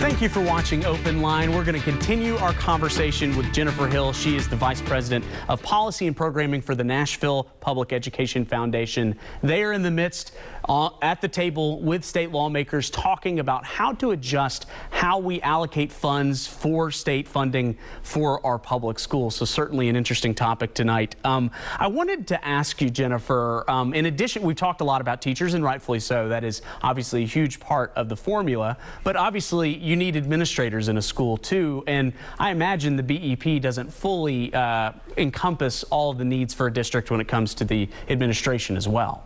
Thank you for watching OpenLine. We're going to continue our conversation with Jennifer Hill. She is the Vice President of Policy and Programming for the Nashville Public Education Foundation. They are in the midst at the table with state lawmakers talking about how to adjust how we allocate funds for state funding for our public schools. So certainly an interesting topic tonight. I wanted to ask you, Jennifer, in addition, we've talked a lot about teachers, and rightfully so. That is obviously a huge part of the formula, but obviously you need administrators in a school too, and I imagine the BEP doesn't fully encompass all of the needs for a district when it comes to the administration as well.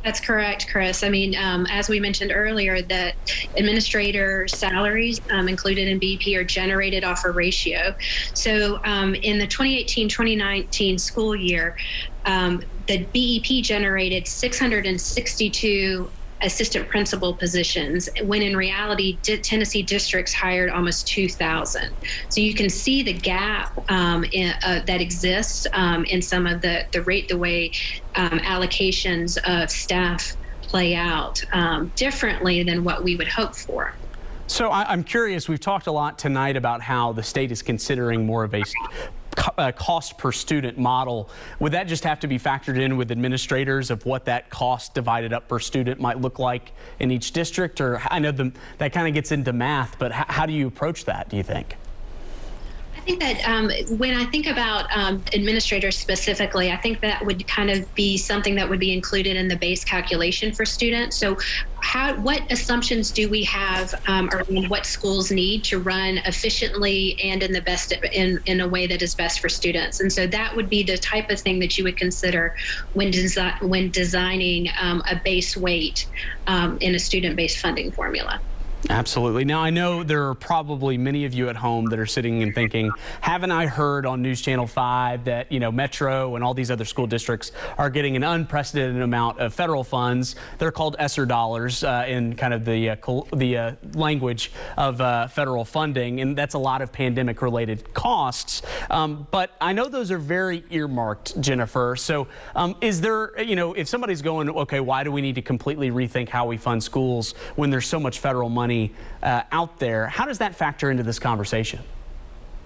That's correct, Chris. I mean, as we mentioned earlier, that administrator salaries included in BEP are generated off a ratio. So in the 2018-2019 school year, the BEP generated 662 assistant principal positions, when in reality, Tennessee districts hired almost 2,000. So you can see the gap that exists in some of the way allocations of staff play out differently than what we would hope for. So I'm curious, we've talked a lot tonight about how the state is considering more of a cost per student model. Would that just have to be factored in with administrators of what that cost divided up per student might look like in each district? Or I know that kind of gets into math, but how do you approach that, do you think? I think that when I think about administrators specifically, I think that would kind of be something that would be included in the base calculation for students. So what assumptions do we have around what schools need to run efficiently and in a way that is best for students? And so that would be the type of thing that you would consider when designing a base weight in a student-based funding formula. Absolutely. Now, I know there are probably many of you at home that are sitting and thinking, haven't I heard on News Channel 5 that, Metro and all these other school districts are getting an unprecedented amount of federal funds? They're called ESSER dollars in kind of the language of federal funding, and that's a lot of pandemic-related costs. But I know those are very earmarked, Jennifer. So is there, if somebody's going, okay, why do we need to completely rethink how we fund schools when there's so much federal money out there? How does that factor into this conversation?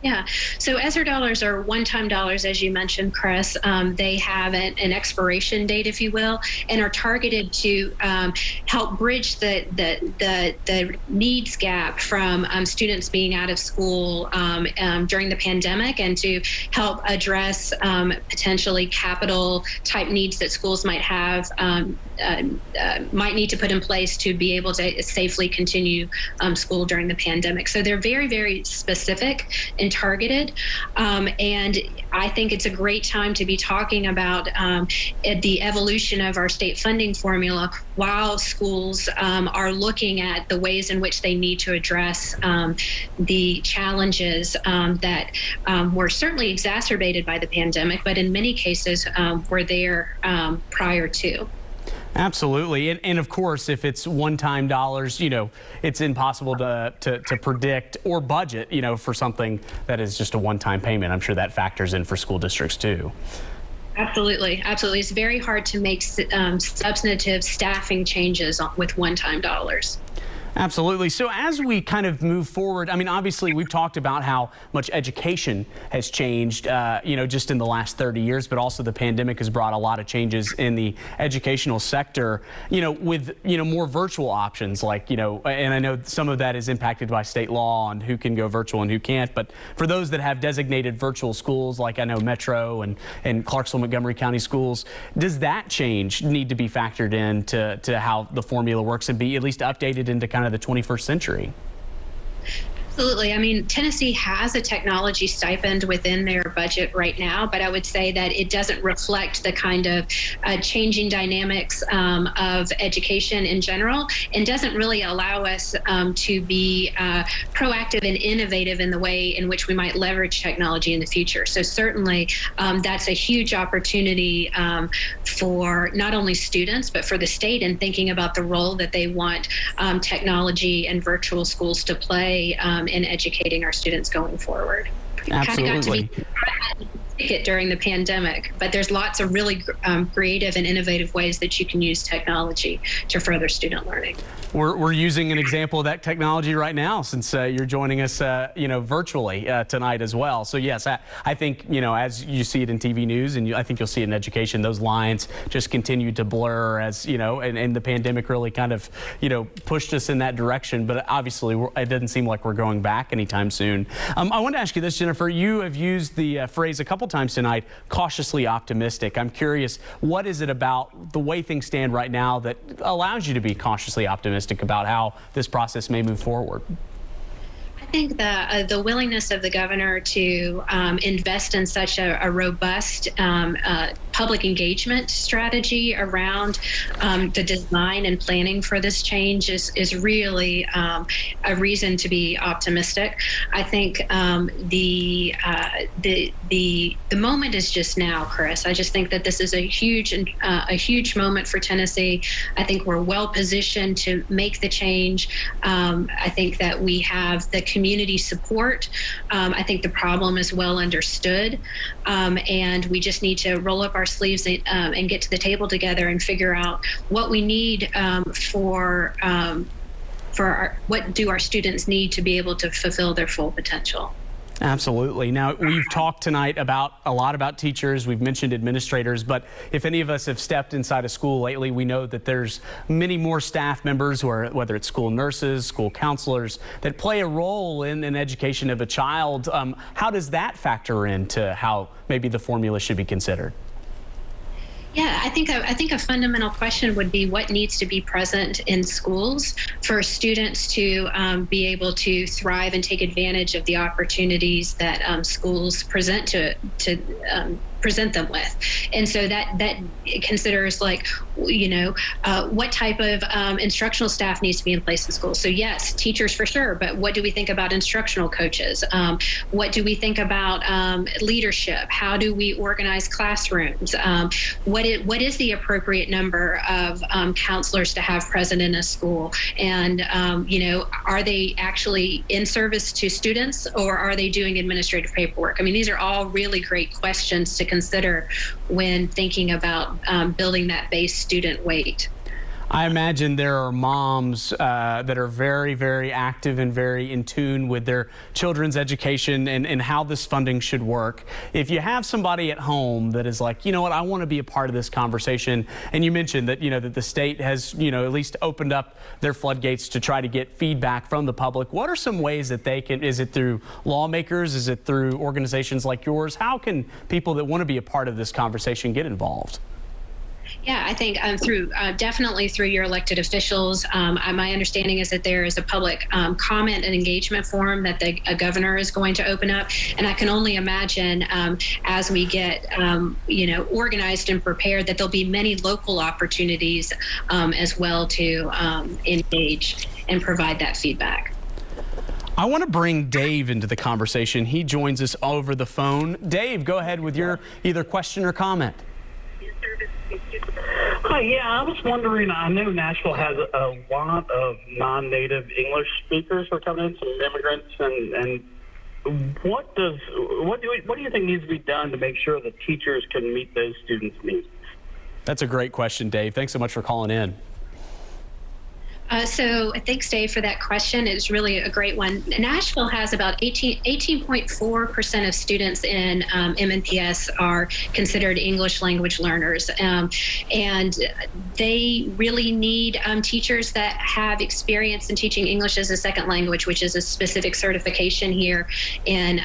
Yeah, so ESSER dollars are one-time dollars, as you mentioned, Chris. They have an expiration date, if you will, and are targeted to help bridge the needs gap from students being out of school during the pandemic, and to help address potentially capital type needs that schools might have, might need to put in place to be able to safely continue school during the pandemic. So they're very, very specific and targeted, and I think it's a great time to be talking about the evolution of our state funding formula while schools are looking at the ways in which they need to address the challenges that were certainly exacerbated by the pandemic, but in many cases were there prior to. Absolutely. And of course, if it's one-time dollars, it's impossible to predict or budget, for something that is just a one-time payment. I'm sure that factors in for school districts too. Absolutely. Absolutely. It's very hard to make substantive staffing changes with one-time dollars. Absolutely. So as we kind of move forward, I mean, obviously we've talked about how much education has changed, just in the last 30 years, but also the pandemic has brought a lot of changes in the educational sector, with, more virtual options like, and I know some of that is impacted by state law on who can go virtual and who can't. But for those that have designated virtual schools, like I know Metro and Clarksville Montgomery County schools, does that change need to be factored in to how the formula works and be at least updated into kind of the 21st century? Absolutely. I mean, Tennessee has a technology stipend within their budget right now, but I would say that it doesn't reflect the kind of changing dynamics of education in general, and doesn't really allow us to be proactive and innovative in the way in which we might leverage technology in the future. So certainly that's a huge opportunity for not only students, but for the state in thinking about the role that they want technology and virtual schools to play in educating our students going forward. Absolutely. it during the pandemic, but there's lots of really creative and innovative ways that you can use technology to further student learning. We're using an example of that technology right now, since you're joining us, virtually tonight as well. So yes, I think, as you see it in TV news, and I think you'll see it in education, those lines just continue to blur as, and the pandemic really kind of, pushed us in that direction. But obviously, it doesn't seem like we're going back anytime soon. I want to ask you this, Jennifer. You have used the phrase a couple times tonight, cautiously optimistic. I'm curious, what is it about the way things stand right now that allows you to be cautiously optimistic about how this process may move forward? I think the willingness of the governor to invest in such a robust public engagement strategy around the design and planning for this change is really a reason to be optimistic. I think the moment is just now, Chris. I just think that this is a huge moment for Tennessee. I think we're well positioned to make the change. I think that we have the community support. I think the problem is well understood, and we just need to roll up our sleeves and get to the table together and figure out what we need what do our students need to be able to fulfill their full potential. Absolutely. Now, we've talked tonight a lot about teachers. We've mentioned administrators, but if any of us have stepped inside a school lately, we know that there's many more staff members, whether it's school nurses, school counselors, that play a role in an education of a child. How does that factor into how maybe the formula should be considered? Yeah, I think a fundamental question would be what needs to be present in schools for students to be able to thrive and take advantage of the opportunities that schools present present them with. And so that considers what type of instructional staff needs to be in place in schools. So yes, teachers for sure, but what do we think about instructional coaches? What do we think about leadership? How do we organize classrooms? What is the appropriate number of counselors to have present in a school? And are they actually in service to students, or are they doing administrative paperwork? I mean, these are all really great questions to consider when thinking about building that base student weight. I imagine there are moms that are very, very active and very in tune with their children's education and how this funding should work. If you have somebody at home that is like, I want to be a part of this conversation, and you mentioned that, that the state has, at least opened up their floodgates to try to get feedback from the public. What are some ways that they can, is it through lawmakers? Is it through organizations like yours? How can people that want to be a part of this conversation get involved? Yeah, I think definitely through your elected officials. My understanding is that there is a public comment and engagement forum that the governor is going to open up, and I can only imagine as we get organized and prepared that there'll be many local opportunities as well to engage and provide that feedback. I want to bring Dave into the conversation. He joins us over the phone. Dave, go ahead with your either question or comment. Hi, yeah, I was wondering, I know Nashville has a lot of non-native English speakers who are coming in, some immigrants, and what do you think needs to be done to make sure that teachers can meet those students' needs? That's a great question, Dave. Thanks so much for calling in. So thanks, Dave, for that question. It's really a great one. Nashville has about 18.4% of students in MNPS are considered English language learners. And they really need teachers that have experience in teaching English as a second language, which is a specific certification here in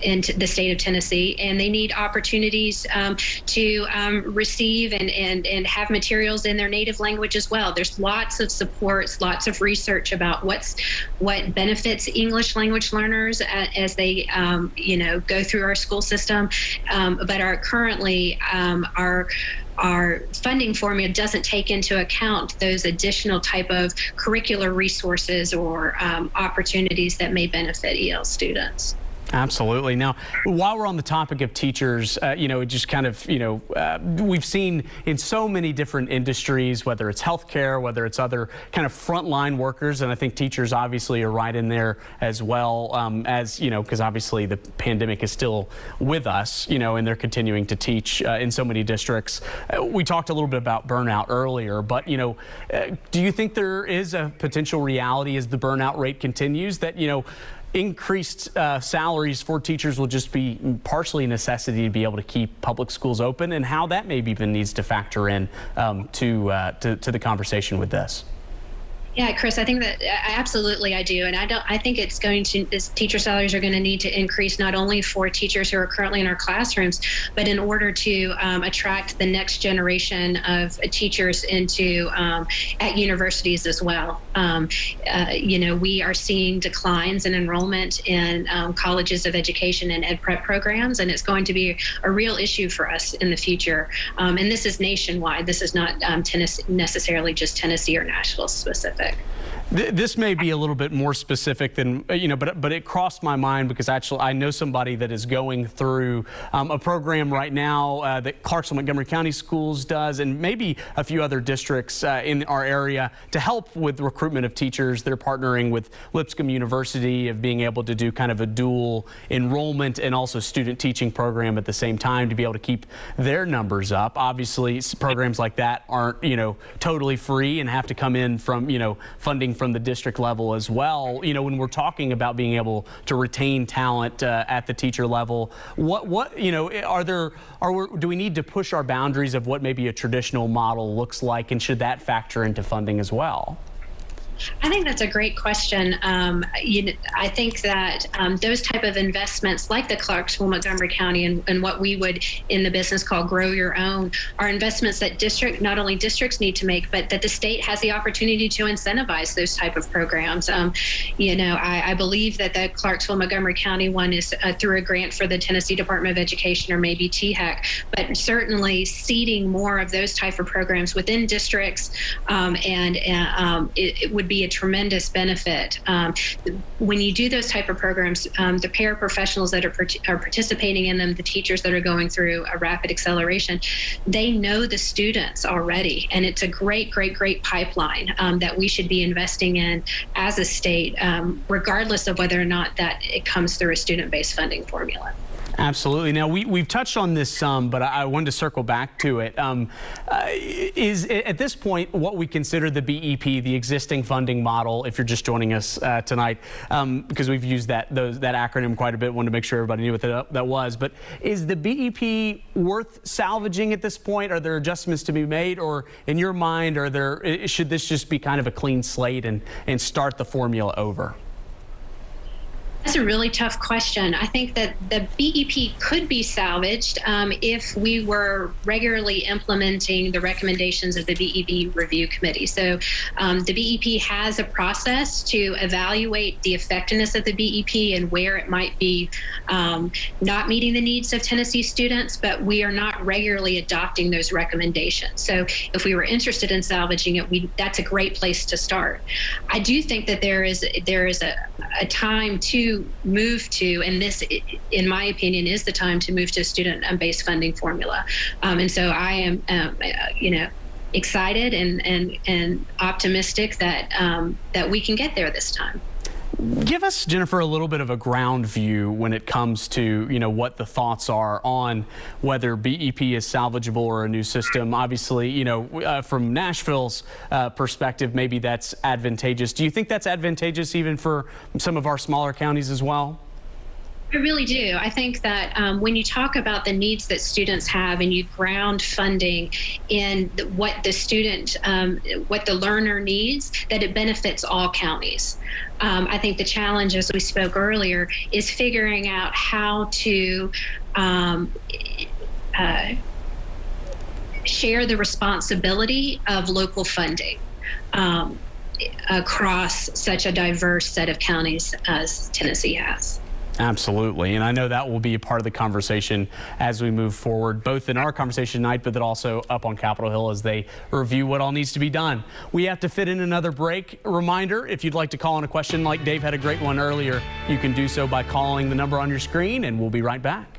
the state of Tennessee, and they need opportunities to receive and have materials in their native language as well. There's lots of supports, lots of research about what benefits English language learners as they go through our school system, but our funding formula doesn't take into account those additional type of curricular resources or opportunities that may benefit EL students. Absolutely. Now, while we're on the topic of teachers, it just kind of, we've seen in so many different industries, whether it's healthcare, whether it's other kind of frontline workers, and I think teachers obviously are right in there as well, because obviously the pandemic is still with us, and they're continuing to teach in so many districts. We talked a little bit about burnout earlier, but, do you think there is a potential reality as the burnout rate continues that, increased salaries for teachers will just be partially a necessity to be able to keep public schools open, and how that maybe even needs to factor in to the conversation with this? Yeah, Chris, I think that absolutely I do. And I think teacher salaries are going to need to increase not only for teachers who are currently in our classrooms, but in order to attract the next generation of teachers into at universities as well. We are seeing declines in enrollment in colleges of education and ed prep programs, and it's going to be a real issue for us in the future. And this is nationwide. This is not necessarily just Tennessee or Nashville specific. This may be a little bit more specific than, but it crossed my mind because actually I know somebody that is going through a program right now that Clarksville Montgomery County Schools does, and maybe a few other districts in our area to help with recruitment of teachers. They're partnering with Lipscomb University of being able to do kind of a dual enrollment and also student teaching program at the same time to be able to keep their numbers up. Obviously, programs like that aren't, totally free and have to come in from, funding from the district level as well. When we're talking about being able to retain talent at the teacher level, do we need to push our boundaries of what maybe a traditional model looks like, and should that factor into funding as well? I think that's a great question. I think that those type of investments, like the Clarksville, Montgomery County, and what we would in the business call grow your own, are investments that not only districts need to make, but that the state has the opportunity to incentivize those type of programs. I believe that the Clarksville, Montgomery County one is through a grant for the Tennessee Department of Education or maybe THEC, but certainly seeding more of those type of programs within districts, it would be a tremendous benefit. When you do those type of programs, the paraprofessionals that are participating in them, the teachers that are going through a rapid acceleration, they know the students already, and it's a great pipeline that we should be investing in as a state, regardless of whether or not that it comes through a student-based funding formula. Absolutely. Now, we've touched on this some, but I wanted to circle back to it. Is at this point what we consider the BEP, the existing funding model, if you're just joining us tonight, because we've used that acronym quite a bit, wanted to make sure everybody knew what that was. But is the BEP worth salvaging at this point? Are there adjustments to be made, or in your mind, should this just be kind of a clean slate and start the formula over? That's a really tough question. I think that the BEP could be salvaged if we were regularly implementing the recommendations of the BEP Review Committee. So the BEP has a process to evaluate the effectiveness of the BEP and where it might be not meeting the needs of Tennessee students, but we are not regularly adopting those recommendations. So if we were interested in salvaging it, that's a great place to start. I do think that there is a time to move to, and this, in my opinion, is the time to move to a student-based funding formula. And so I am, excited and optimistic that we can get there this time. Give us, Jennifer, a little bit of a ground view when it comes to, what the thoughts are on whether BEP is salvageable or a new system. Obviously, from Nashville's perspective, maybe that's advantageous. Do you think that's advantageous even for some of our smaller counties as well? I really do. I think that when you talk about the needs that students have and you ground funding in what the learner needs, that it benefits all counties. I think the challenge, as we spoke earlier, is figuring out how to share the responsibility of local funding across such a diverse set of counties as Tennessee has. Absolutely. And I know that will be a part of the conversation as we move forward, both in our conversation tonight, but then also up on Capitol Hill as they review what all needs to be done. We have to fit in another break. A reminder, if you'd like to call in a question like Dave had a great one earlier, you can do so by calling the number on your screen, and we'll be right back.